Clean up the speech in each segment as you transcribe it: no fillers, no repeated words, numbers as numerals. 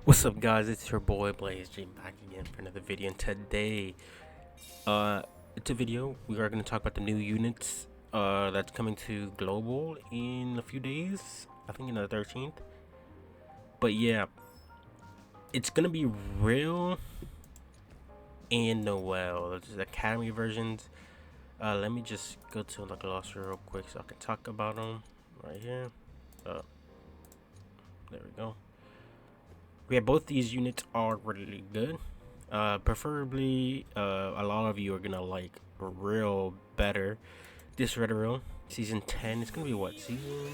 What's up, guys? It's your boy Blaze G back again for another video. And today, uh, it's a video. We are going to talk about the new units that's coming to global in a few days. I think in the 13th. But yeah, it's gonna be RILL and Noel. It's the Academy versions. Let me just go to the glossary real quick so I can talk about them right here. There we go. Yeah, both these units are really good. Preferably, a lot of you are gonna like RILL better. This Red RILL season 10. It's gonna be what, season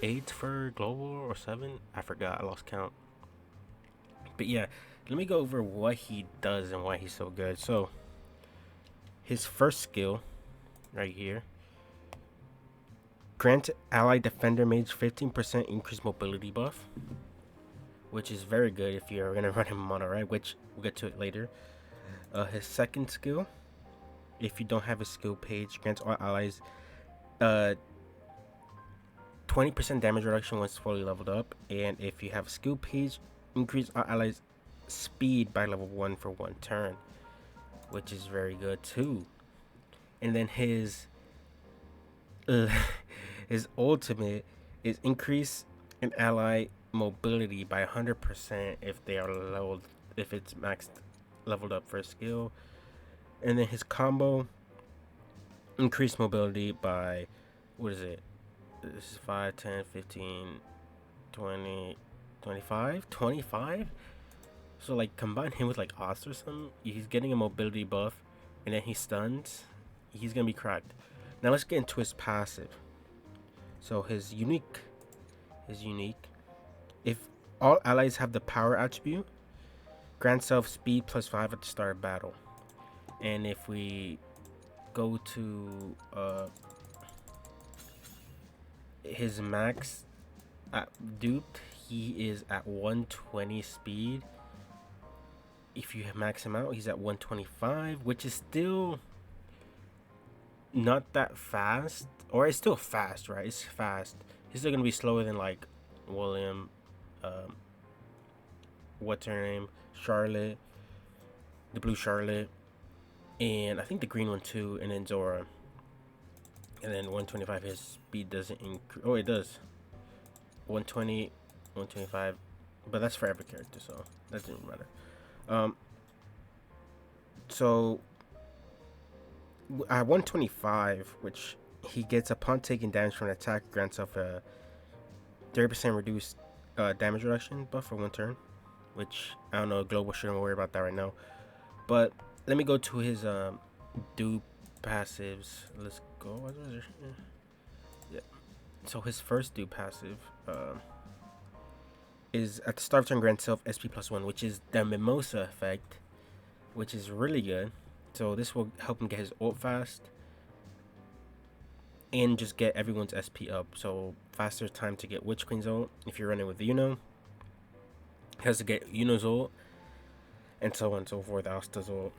8 for global or 7? I forgot. I lost count. But yeah, let me go over what he does and why he's so good. So his first skill, right here, grant ally defender mage 15% increased mobility buff, which is very good if you're gonna run him mono, right? Which we'll get to it later. His second skill, if you don't have a skill page, grants all allies 20% damage reduction once fully leveled up, and if you have a skill page, increase all allies speed by level 1 for 1 turn, which is very good too. And then his his ultimate is increase an ally mobility by 100% if they are leveled, if it's maxed leveled up for a skill. And then his combo, increase mobility by, what is it? This is 5, 10, 15, 20, 25? 25? So like combine him with like Oz or something, he's getting a mobility buff, and then he stuns, he's gonna be cracked. Now let's get into his passive. So his unique, if all allies have the power attribute, grant self speed plus 5 at the start of battle. And if we go to his max duped, he is at 120 speed. If you max him out, he's at 125, which is still not that fast. Or it's still fast, right? It's fast. He's still gonna be slower than like William, what's her name, Charlotte, the blue Charlotte, and I think the green one too, and then Zora. And then 125, his speed doesn't increase. Oh, it does. 120, 125, but that's for every character, so that doesn't matter. So at 125, which he gets upon taking damage from an attack, grants off a 30% reduced damage reduction buff for 1 turn, which I don't know, global shouldn't worry about that right now. But let me go to his dupe passives. Let's go. Yeah. So his first dupe passive is at the start of turn grant self SP plus 1, which is the Mimosa effect, which is really good. So this will help him get his ult fast and just get everyone's SP up. So faster time to get Witch Queen's ult if you're running with Yuno. He has to get Yuno's ult, and so on and so forth. Asta's ult.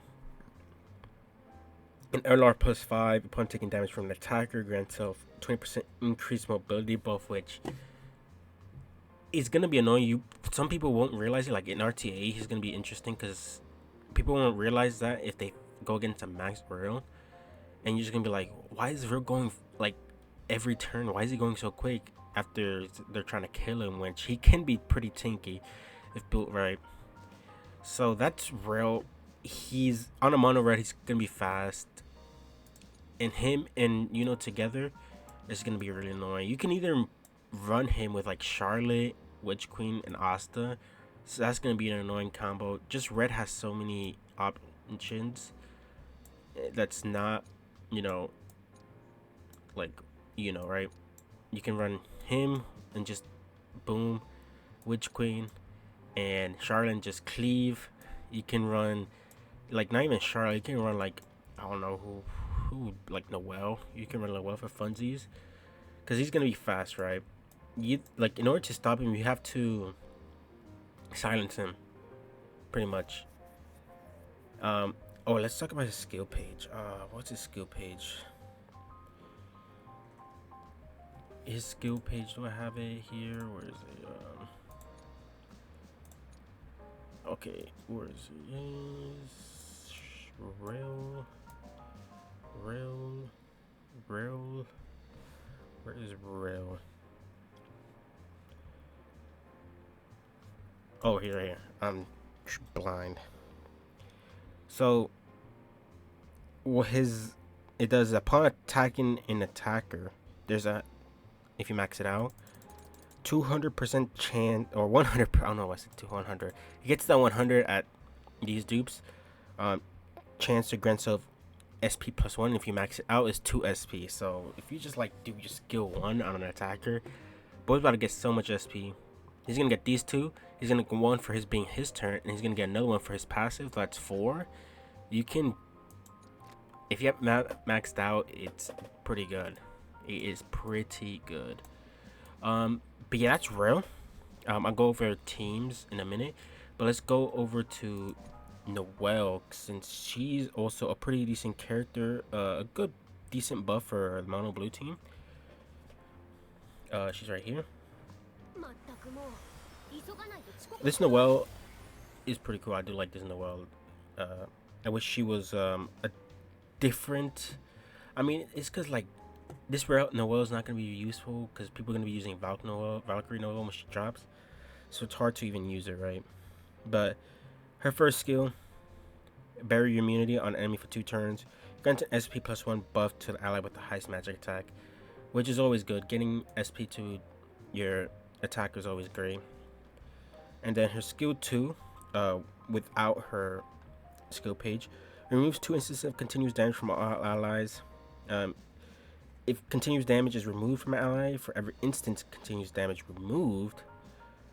An LR plus 5 upon taking damage from an attacker, grants self 20% increased mobility buff, which is gonna be annoying. Some people won't realize it. Like in RTA, he's gonna be interesting because people won't realize that if they go against a max RILL, and you're just gonna be like, why is RILL going like every turn? Why is he going so quick after they're trying to kill him? Which he can be pretty tanky if built right. So that's RILL. He's on a mono red. He's gonna be fast, and him and together is gonna be really annoying. You can either run him with like Charlotte, Witch Queen, and Asta. So that's gonna be an annoying combo. Just red has so many options that's not, like, right? You can run him and just boom, Witch Queen and Charlotte and just cleave. You can run like not even Charlotte. You can run like I don't know who like Noel. You can run Noel for funsies because he's gonna be fast, right? You like in order to stop him, you have to silence him, pretty much. Oh, let's talk about his skill page. What's his skill page? His skill page, do I have it here? Where is it? Okay, where is it? Rill, Rill, Rill. Where is Rill? Oh, here. I'm blind. So, what it does upon attacking an attacker. There's a if you max it out, 200% chance or 100. I don't know why I said 200. It gets that 100 at these dupes. Chance to grant self SP plus 1. If you max it out, is 2 SP. So if you just like do your skill 1 on an attacker, boy's about to get so much SP. He's gonna get these 2. He's gonna get 1 for his being his turn, and he's gonna get another 1 for his passive. That's 4. You can, if you have maxed out, it's pretty good. It is pretty good. But yeah, that's real. I'll go over teams in a minute, but let's go over to Noel, since she's also a pretty decent character, a good decent buff for the mono blue team. She's right here. This Noel is pretty cool. I do like this Noel. I wish she was a different. I mean, it's because like this Noel is not gonna be useful because people are gonna be using Valkyrie Noel when she drops, so it's hard to even use it, right? But her first skill, barrier immunity on enemy for 2 turns. Grant an SP plus 1 buff to the ally with the highest magic attack, which is always good. Getting SP to your attacker is always great. And then her skill 2, without her skill page, removes 2 instances of continuous damage from all allies. If continuous damage is removed from an ally, for every instance continuous damage removed,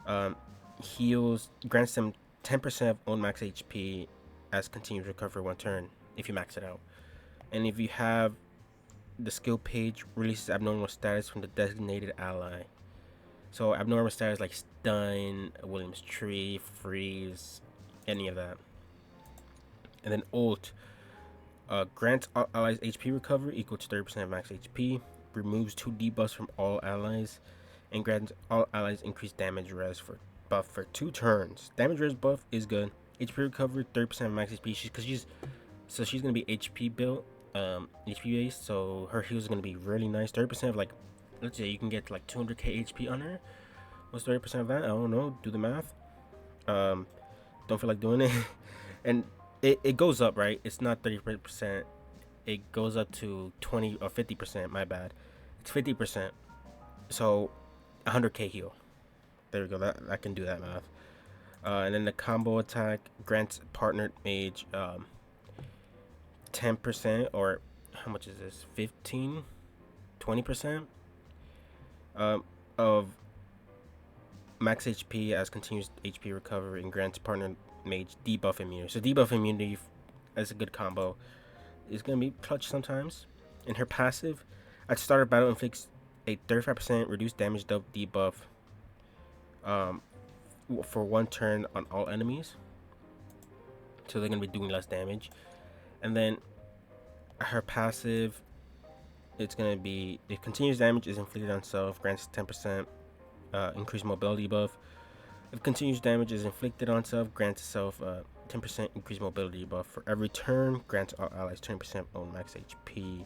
grants them 10% of own max HP as continuous recovery 1 turn if you max it out. And if you have the skill page, releases abnormal status from the designated ally. So abnormal status like stun, Williams tree, freeze, any of that. And then ult, grants all allies HP recovery equal to 30% of max HP, removes 2 debuffs from all allies, and grants all allies increased damage res for buff for 2 turns. Damage res buff is good. HP recovery 30% of max HP. She's gonna be HP built, HP based. So her heals are gonna be really nice. 30% of like, let's say you can get like 200k HP on her. What's 30% of that? I don't know. Do the math. Don't feel like doing it. And it goes up, right? It's not 30%. It goes up to 20 or 50%. My bad. It's 50%. So 100k heal. There we go. That I can do that math. And then the combo attack grants partnered mage 10%, or how much is this? 20% of max HP as continuous HP recovery, and grants partnered mage debuff immunity. So debuff immunity as a good combo is gonna be clutch sometimes. And her passive at start of battle inflicts a 35% reduced damage debuff for 1 turn on all enemies, so they're gonna be doing less damage. And then her passive, it's gonna be if continuous damage is inflicted on self, grants 10% increased mobility buff. If continuous damage is inflicted on self, grants self 10% increased mobility buff for every turn. Grants all allies 20% on max HP.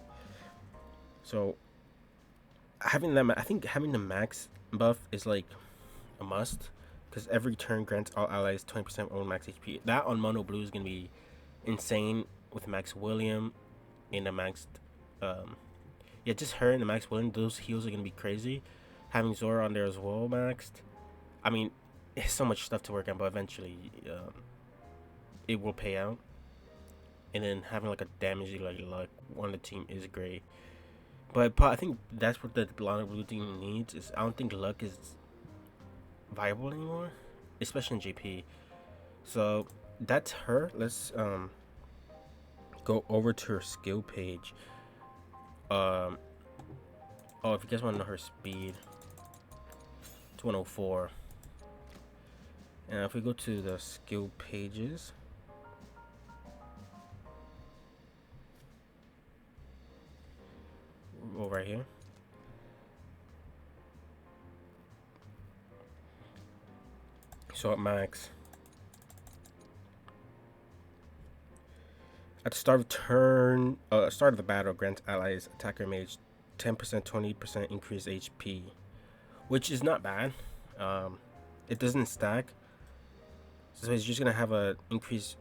So having that, I think having the max buff is like a must, because every turn grants all allies 20% on max HP. That on mono blue is gonna be insane with Max William in the maxed. Yeah, just her and the Max William. Those heals are gonna be crazy. Having Zora on there as well maxed. I mean, it's so much stuff to work on, but eventually, it will pay out. And then having like a damage like luck on the team is great. But I think that's what the mono blue team needs. Is I don't think luck is viable anymore, especially in JP. So that's her. Let's go over to her skill page. Oh, if you guys want to know her speed, it's 104. And if we go to the skill pages, we'll go right here. So at max, At the start of the battle, grants allies attacker mage 10%, 20% increased HP, which is not bad. It doesn't stack, so it's just gonna have a increased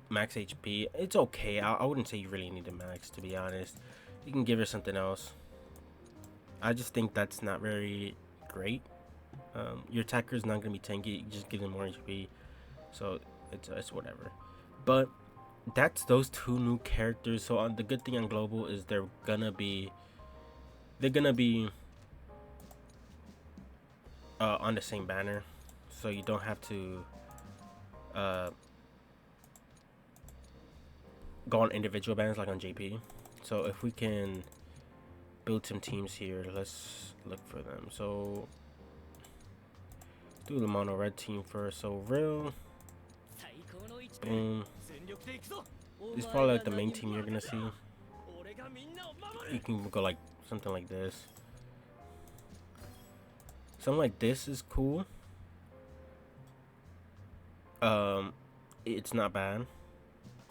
max HP. It's okay. I wouldn't say you really need a max, to be honest. You can give her something else. I just think that's not very great. Your attacker is not gonna be tanky. You just give them more HP, so it's whatever. But that's those two new characters. So the good thing on global is they're gonna be on the same banner, so you don't have to go on individual banners like on JP. So if we can build some teams here, let's look for them. So do the mono red team first. So RILL, boom. This is probably like the main team you're gonna see. You can go like something like this. Something like this is cool. It's not bad.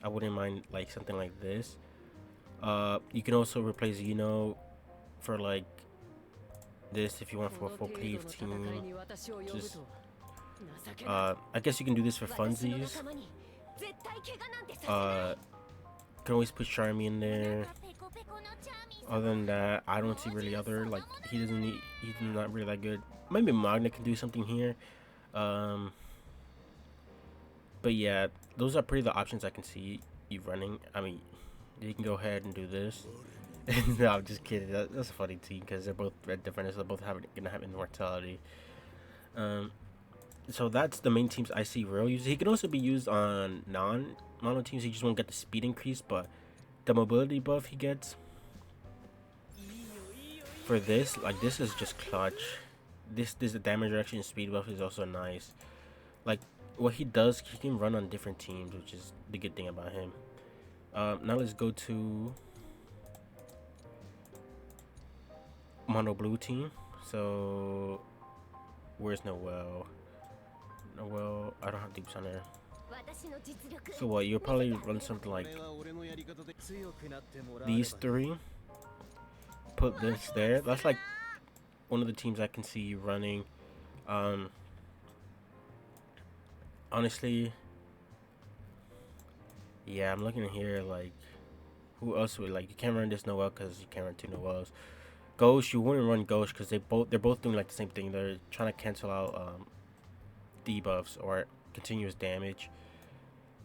I wouldn't mind like something like this. You can also replace for like this if you want for a full cleave team. Just I guess you can do this for funsies. Can always put Charmy in there. Other than that, I don't see really other, like, he's not really that good. Maybe Magna can do something here. But yeah, those are pretty the options I can see you running. I mean, you can go ahead and do this. No, I'm just kidding. That's a funny team because they're both red different, so they're both gonna have immortality. So that's the main teams I see RILL use. He can also be used on non-mono teams. He just won't get the speed increase, but the mobility buff he gets for this, like, this is just clutch. This damage reduction and speed buff is also nice. Like, what he does, he can run on different teams, which is the good thing about him. Now let's go to mono blue team. So where's Noel? I don't have dupes on there. So what, you'll probably run something like these three. Put this there. That's like one of the teams I can see you running. Honestly, yeah, I'm looking here, like, who else would, like, you can't run this Noel because you can't run two Noels. Ghost, you wouldn't run Ghost because they're both doing like the same thing. They're trying to cancel out debuffs or continuous damage.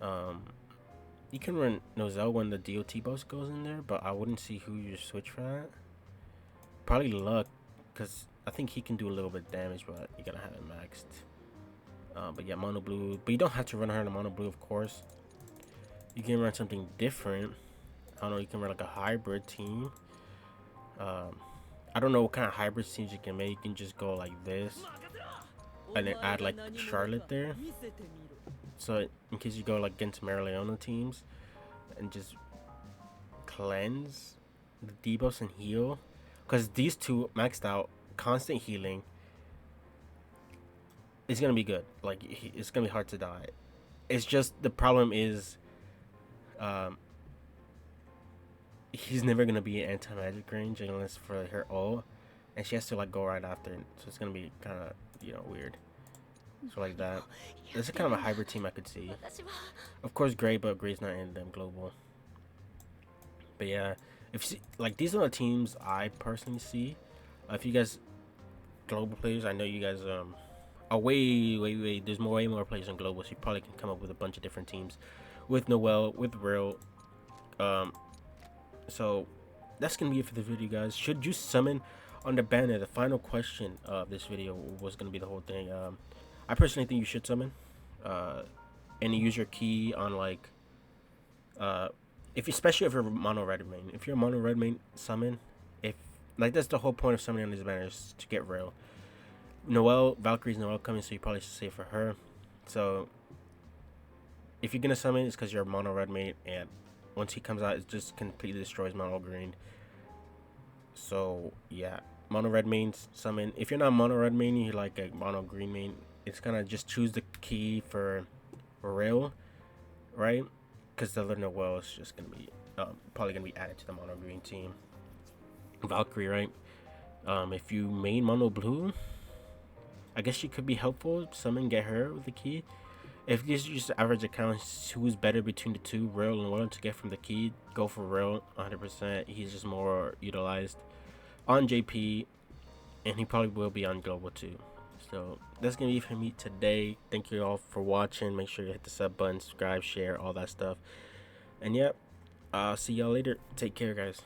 You can run Nozel when the DOT buff goes in there, but I wouldn't see who you switch for that. Probably Luck, because I think he can do a little bit of damage, but you gotta have it maxed. But yeah, mono blue. But you don't have to run her in a mono blue, of course. You can run something different. I don't know. You can run like a hybrid team. I don't know what kind of hybrid teams you can make. You can just go like this, and then add like Charlotte there. So in case you go like against Marileona teams, and just cleanse the debuffs and heal, because these two maxed out constant healing. It's gonna be good. Like, it's gonna be hard to die. It's just the problem is, he's never gonna be anti-magic range unless for her ult, and she has to like go right after it. So it's gonna be kind of weird. So like that. This is kind of a hybrid team I could see. Of course, Gray, but Gray's not in them global. But yeah, if you see, like, these are the teams I personally see. If you guys global players, I know you guys are way. There's way more players in global, so you probably can come up with a bunch of different teams with Noel, with RILL. So that's gonna be it for the video, guys. Should you summon on the banner? The final question of this video was gonna be the whole thing. I personally think you should summon, and you use your key on, like, especially if you're mono red main. If you're mono red main, summon. If, like, that's the whole point of summoning on these banners, to get RILL. Noel, Valkyrie's Noel coming, so you probably should save for her. So if you're gonna summon, it's because you're a mono red main, and once he comes out, it just completely destroys mono green. So yeah, mono red mains summon. If you're not mono red main, you're like a mono green main, it's gonna just choose the key for RILL, right? because the other Noel is just gonna be probably gonna be added to the mono green team. Valkyrie, right? If you main mono blue, I guess she could be helpful. Summon, get her with the key. If you just average account, who's better between the two, RILL and NOELLE, to get from the key, go for RILL 100%. He's just more utilized on JP, and he probably will be on global too. So that's gonna be it for me today. Thank you all for watching. Make sure you hit the sub button, subscribe, share, all that stuff. And yep, I'll see y'all later. Take care, guys.